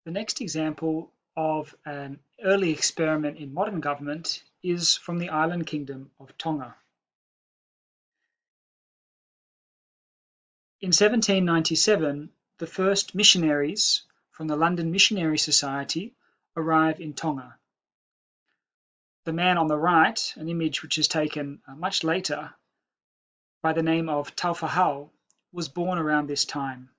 The next example of an early experiment in modern government is from the island kingdom of Tonga. In 1797, the first missionaries from the London Missionary Society arrive in Tonga. The man on the right, an image which is taken much later, by the name of Taufahau, was born around this time.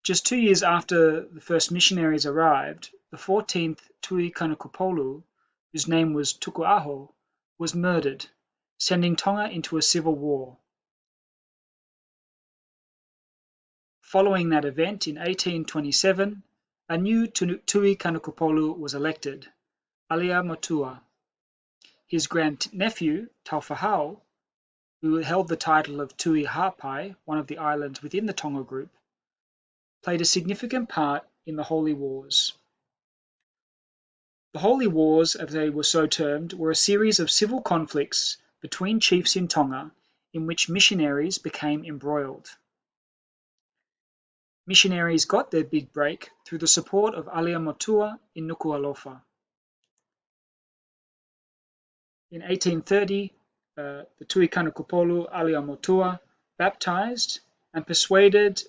Just 2 years after the first missionaries arrived, the 14th Tui Kanukupolu, whose name was Tukuaho, was murdered, sending Tonga into a civil war. Following that event in 1827, a new Tui Kanukupolu was elected, Alia Motua. His grandnephew, Taufahau, who held the title of Tui Hapai, one of the islands within the Tonga group, played a significant part in the Holy Wars. The Holy Wars, as they were so termed, were a series of civil conflicts between chiefs in Tonga in which missionaries became embroiled. Missionaries got their big break through the support of Alia Motua in Nuku'alofa. In 1830, the Tui Kanukupolu Alia Motua baptized and persuaded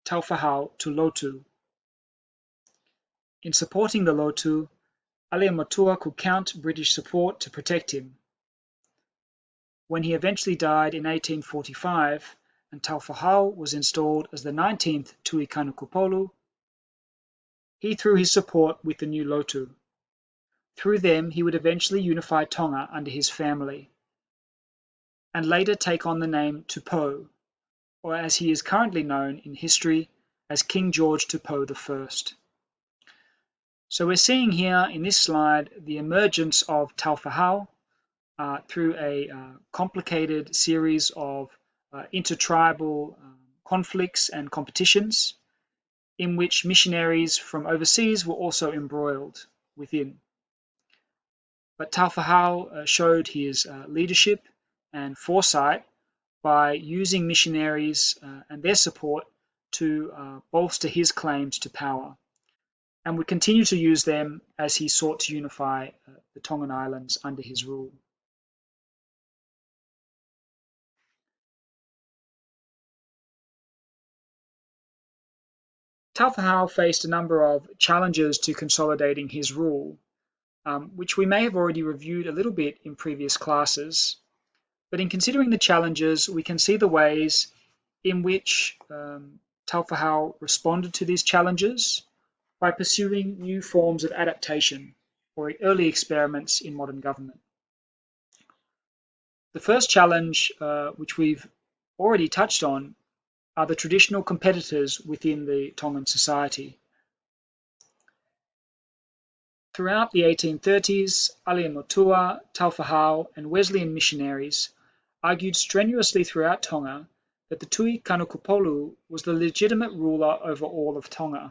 Taufahau to Lotu. In supporting the Lotu, Alia Motua could count British support to protect him. When he eventually died in 1845 and Taufahau was installed as the 19th Tui Kanukupolu, he threw his support with the new Lotu. Through them, he would eventually unify Tonga under his family, and later take on the name Tupou, or as he is currently known in history as King George Tupou I. So we're seeing here in this slide the emergence of Taufahau through a complicated series of intertribal conflicts and competitions in which missionaries from overseas were also embroiled within. But Taufahau showed his leadership and foresight by using missionaries and their support to bolster his claims to power, and would continue to use them as he sought to unify the Tongan Islands under his rule. Taufahau faced a number of challenges to consolidating his rule, which we may have already reviewed a little bit in previous classes. But in considering the challenges, we can see the ways in which Taufahau responded to these challenges by pursuing new forms of adaptation or early experiments in modern government. The first challenge, which we've already touched on, are the traditional competitors within the Tongan society. Throughout the 1830s, Alia Motua, Taufahau, and Wesleyan missionaries argued strenuously throughout Tonga that the Tui Kanukupolu was the legitimate ruler over all of Tonga.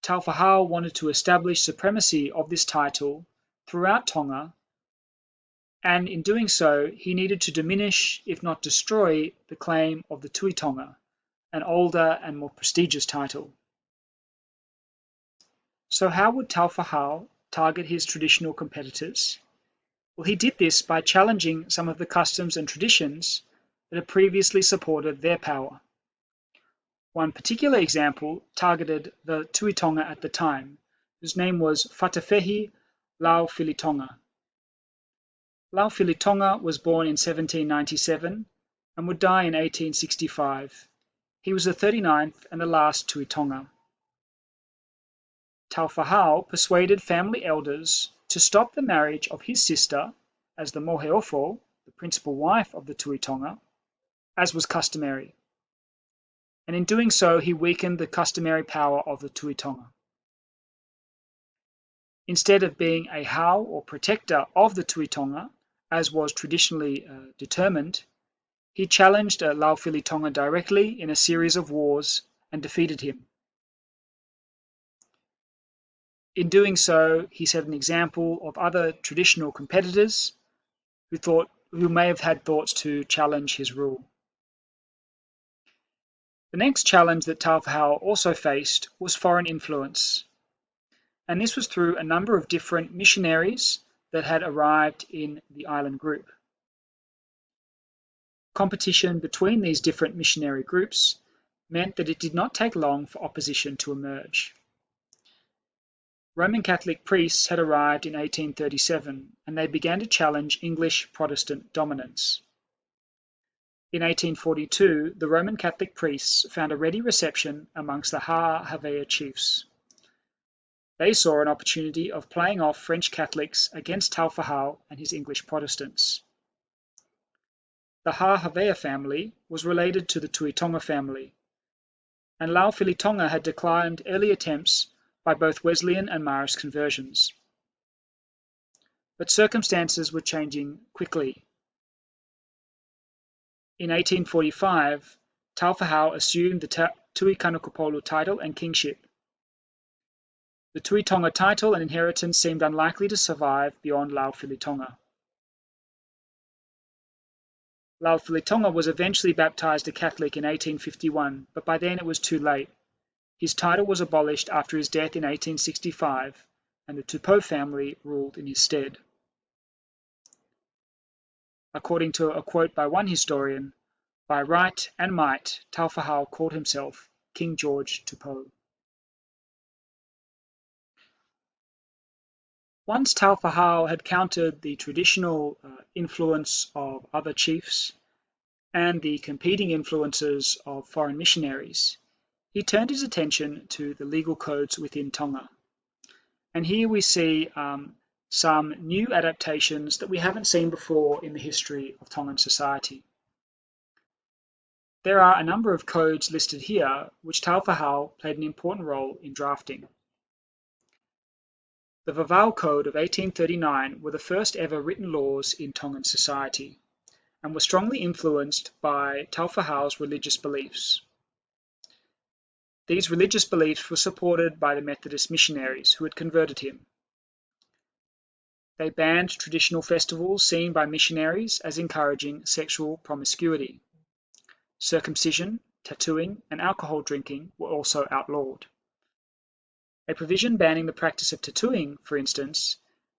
Taufahau wanted to establish supremacy of this title throughout Tonga, and in doing so, he needed to diminish, if not destroy, the claim of the Tui Tonga, an older and more prestigious title. So how would Taufahau target his traditional competitors? Well, he did this by challenging some of the customs and traditions that had previously supported their power. One particular example targeted the Tui Tonga at the time, whose name was Fatafehi Laufilitonga. Laufilitonga was born in 1797 and would die in 1865. He was the 39th and the last Tui Tonga. Taufahau persuaded family elders to stop the marriage of his sister as the Moheofo, the principal wife of the Tui Tonga, as was customary. And in doing so, he weakened the customary power of the Tui Tonga. Instead of being a hau or protector of the Tui Tonga, as was traditionally determined, he challenged Laufilitonga directly in a series of wars and defeated him. In doing so, he set an example of other traditional competitors who may have had thoughts to challenge his rule. The next challenge that Taufa'au also faced was foreign influence, and this was through a number of different missionaries that had arrived in the island group. Competition between these different missionary groups meant that it did not take long for opposition to emerge. Roman Catholic priests had arrived in 1837, and they began to challenge English Protestant dominance. In 1842, the Roman Catholic priests found a ready reception amongst the Ha'Havea chiefs. They saw an opportunity of playing off French Catholics against Taufa'au and his English Protestants. The Ha'Havea family was related to the Tuitonga family, and Laufilitonga had declined early attempts by both Wesleyan and Marist conversions. But circumstances were changing quickly. In 1845, Taufa'au assumed the Tui Kanukapolu title and kingship. The Tuitonga title and inheritance seemed unlikely to survive beyond Laufilitonga. Laufilitonga was eventually baptized a Catholic in 1851, but by then it was too late. His title was abolished after his death in 1865, and the Tupou family ruled in his stead. According to a quote by one historian, "By right and might, Taufa'au called himself King George Tupou." Once Taufa'au had countered the traditional influence of other chiefs and the competing influences of foreign missionaries, he turned his attention to the legal codes within Tonga. And here we see some new adaptations that we haven't seen before in the history of Tongan society. There are a number of codes listed here which Taufa'au played an important role in drafting. The Vavau Code of 1839 were the first ever written laws in Tongan society, and were strongly influenced by Taufa'au's religious beliefs. These religious beliefs were supported by the Methodist missionaries who had converted him. They banned traditional festivals seen by missionaries as encouraging sexual promiscuity. Circumcision, tattooing, and alcohol drinking were also outlawed. A provision banning the practice of tattooing, for instance,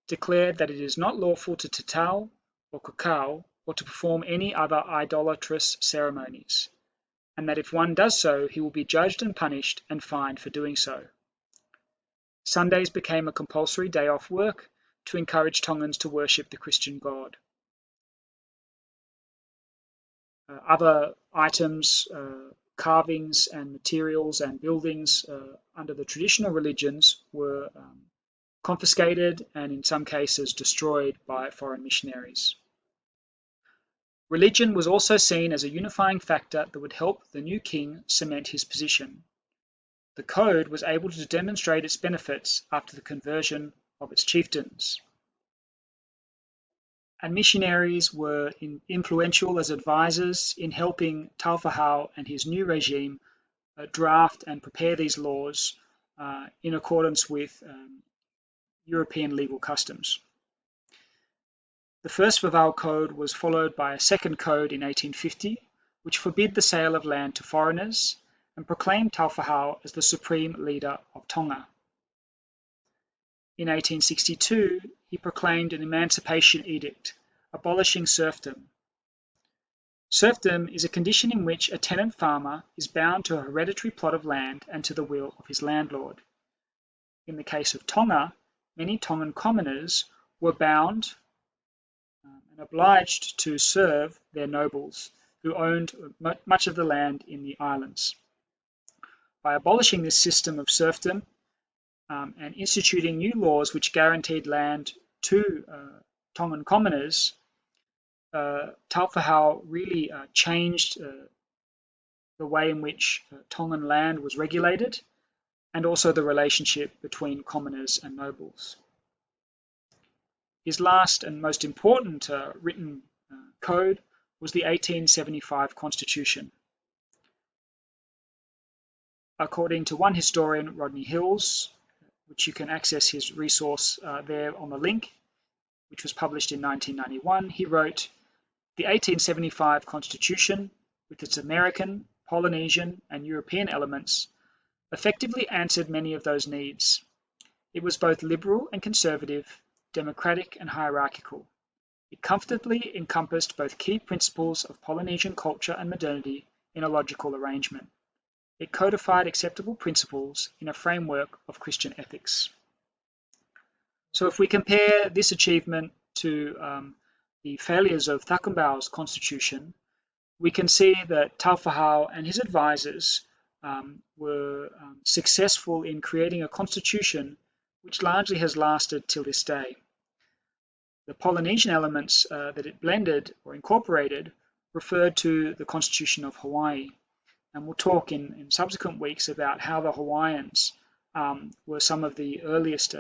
declared that it is not lawful to tatau or kukau or to perform any other idolatrous ceremonies, and that if one does so, he will be judged and punished and fined for doing so. Sundays became a compulsory day off work to encourage Tongans to worship the Christian God. Other items, carvings and materials and buildings under the traditional religions were confiscated and in some cases destroyed by foreign missionaries. Religion was also seen as a unifying factor that would help the new king cement his position. The code was able to demonstrate its benefits after the conversion of its chieftains. And missionaries were influential as advisors in helping Taufa'au and his new regime draft and prepare these laws in accordance with European legal customs. The first Vavau Code was followed by a second code in 1850, which forbid the sale of land to foreigners and proclaimed Taufa'au as the supreme leader of Tonga. In 1862, he proclaimed an emancipation edict, abolishing serfdom. Serfdom is a condition in which a tenant farmer is bound to a hereditary plot of land and to the will of his landlord. In the case of Tonga, many Tongan commoners were bound and obliged to serve their nobles, who owned much of the land in the islands. By abolishing this system of serfdom and instituting new laws which guaranteed land to Tongan commoners, Taufa'au really changed the way in which Tongan land was regulated and also the relationship between commoners and nobles. His last and most important written code was the 1875 Constitution. According to one historian, Rodney Hills, which you can access his resource there on the link, which was published in 1991, he wrote, "The 1875 Constitution, with its American, Polynesian and European elements, effectively answered many of those needs. It was both liberal and conservative, democratic and hierarchical. It comfortably encompassed both key principles of Polynesian culture and modernity in a logical arrangement. It codified acceptable principles in a framework of Christian ethics. So if we compare this achievement to the failures of Thakumbao's constitution, we can see that Taufahau and his advisors were successful in creating a constitution which largely has lasted till this day. The Polynesian elements that it blended or incorporated referred to the Constitution of Hawaii, and we'll talk in subsequent weeks about how the Hawaiians were some of the earliest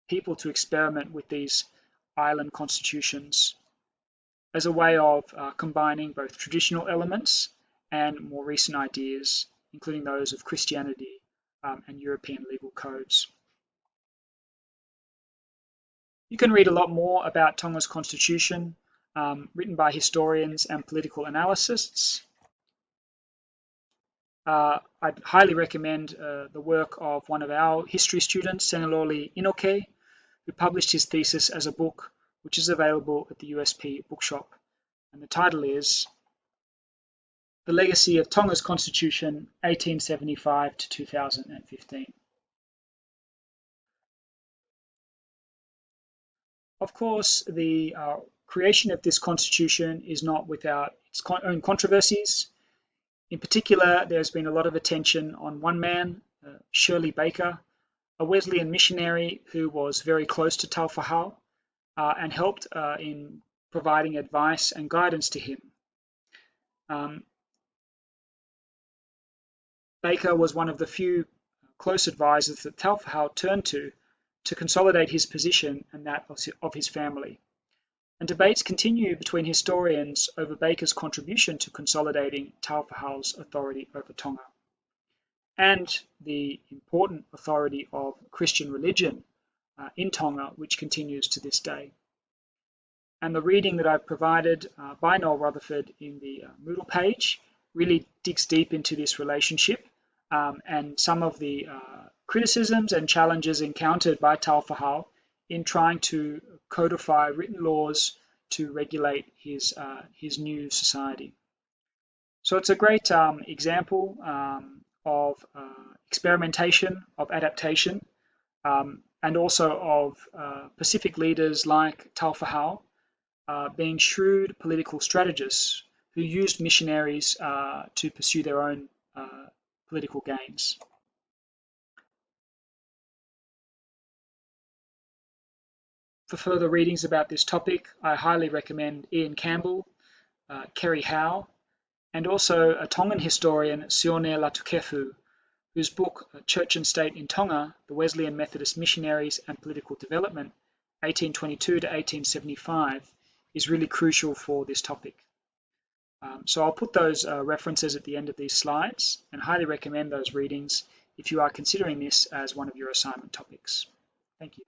people to experiment with these island constitutions as a way of combining both traditional elements and more recent ideas, including those of Christianity and European legal codes. You can read a lot more about Tonga's constitution, written by historians and political analysts. I'd highly recommend the work of one of our history students, Seneloli Inoke, who published his thesis as a book, which is available at the USP bookshop. And the title is The Legacy of Tonga's Constitution, 1875 to 2015. Of course, the creation of this constitution is not without its own controversies. In particular, there's been a lot of attention on one man, Shirley Baker, a Wesleyan missionary who was very close to Taufahau and helped in providing advice and guidance to him. Baker was one of the few close advisors that Taufahau turned to consolidate his position and that of his family. And debates continue between historians over Baker's contribution to consolidating Taufahau's authority over Tonga and the important authority of Christian religion in Tonga, which continues to this day. And the reading that I've provided by Noel Rutherford in the Moodle page really digs deep into this relationship and some of the criticisms and challenges encountered by Taufahau in trying to codify written laws to regulate his new society. So it's a great example of experimentation, of adaptation, and also of Pacific leaders like Taufahau being shrewd political strategists who used missionaries to pursue their own political gains. For further readings about this topic, I highly recommend Ian Campbell, Kerry Howe, and also a Tongan historian, Sione Latukefu, whose book, Church and State in Tonga, The Wesleyan Methodist Missionaries and Political Development, 1822 to 1875, is really crucial for this topic. So I'll put those references at the end of these slides and highly recommend those readings if you are considering this as one of your assignment topics. Thank you.